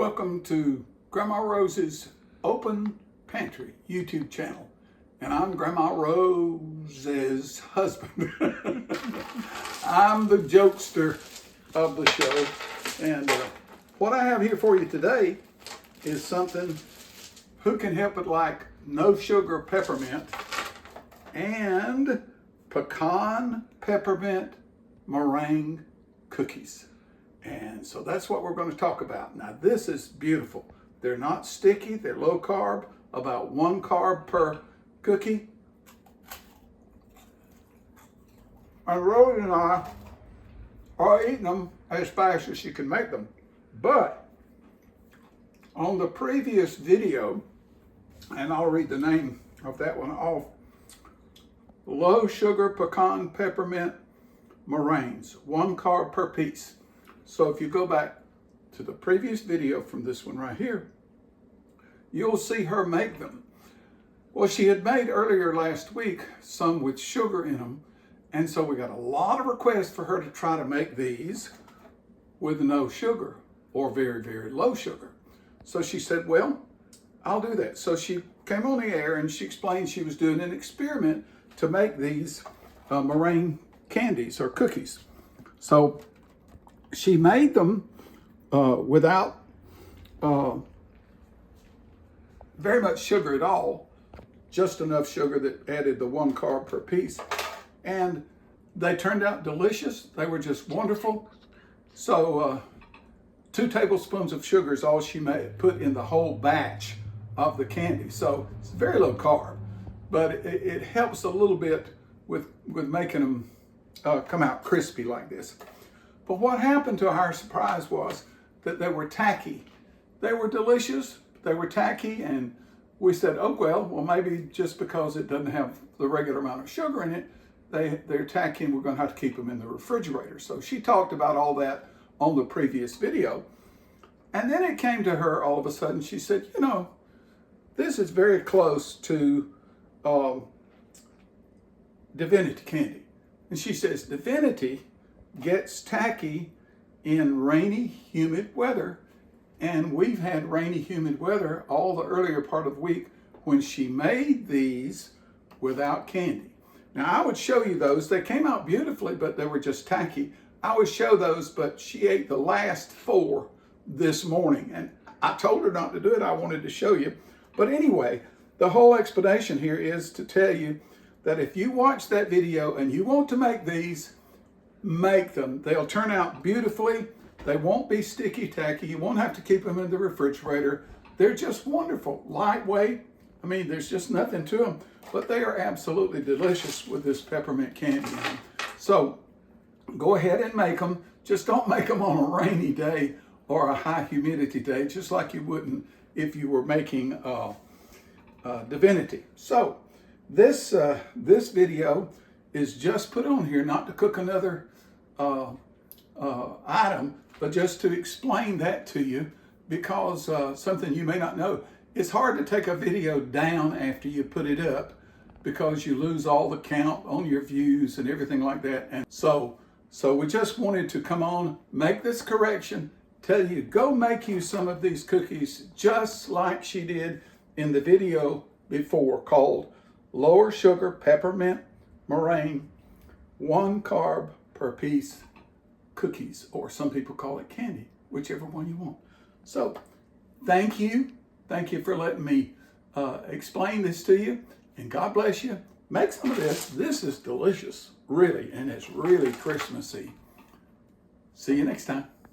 Welcome to Grandma Rose's Open Pantry YouTube channel. And I'm Grandma Rose's husband. I'm the jokester of the show. And what I have here for you today is something, who can help it, like no sugar peppermint and pecan peppermint meringue cookies. And so that's what we're going to talk about. Now this is beautiful. They're not sticky, they're low carb, about 1 carb per cookie. And Rose and I are eating them as fast as she can make them. But on the previous video, and I'll read the name of that one off, low sugar pecan peppermint meringues, 1 carb per piece. So if you go back to the previous video from this one right here, you'll see her make them. Well, she had made earlier last week some with sugar in them, and so we got a lot of requests for her to try to make these with no sugar or very, very low sugar. So she said, well, I'll do that. So she came on the air and she explained she was doing an experiment to make these meringue candies or cookies. So she made them without very much sugar at all, just enough sugar that added the 1 carb per piece. And they turned out delicious. They were just wonderful. So 2 tablespoons of sugar is all she put in the whole batch of the candy. So it's very low carb, but it helps a little bit with making them come out crispy like this. But what happened to our surprise was that they were tacky. They were delicious, they were tacky, and we said, oh, well, maybe just because it doesn't have the regular amount of sugar in it, they're tacky and we're gonna have to keep them in the refrigerator. So she talked about all that on the previous video. And then it came to her all of a sudden, she said, you know, this is very close to Divinity candy. And she says, Divinity gets tacky in rainy, humid weather. And we've had rainy, humid weather all the earlier part of the week when she made these without candy. Now I would show you those. They came out beautifully, but they were just tacky. I would show those, but she ate the last 4 this morning. And I told her not to do it. I wanted to show you. But anyway, the whole explanation here is to tell you that if you watch that video and you want to make these, make them. They'll turn out beautifully. They won't be sticky tacky. You won't have to keep them in the refrigerator. They're just wonderful, lightweight. I mean, there's just nothing to them, but they are absolutely delicious with this peppermint candy. So go ahead and make them. Just don't make them on a rainy day or a high humidity day, just like you wouldn't if you were making Divinity. So this video is just put on here not to cook another item, but just to explain that to you, because something you may not know. It's hard to take a video down after you put it up because you lose all the count on your views and everything like that. And so we just wanted to come on, make this correction, tell you, go make you some of these cookies just like she did in the video before, called lower sugar peppermint meringue 1 carb per piece cookies, or some people call it candy, whichever one you want. So thank you for letting me explain this to you, and God bless you. Make some of this. This is delicious, really, and it's really Christmassy. See you next time.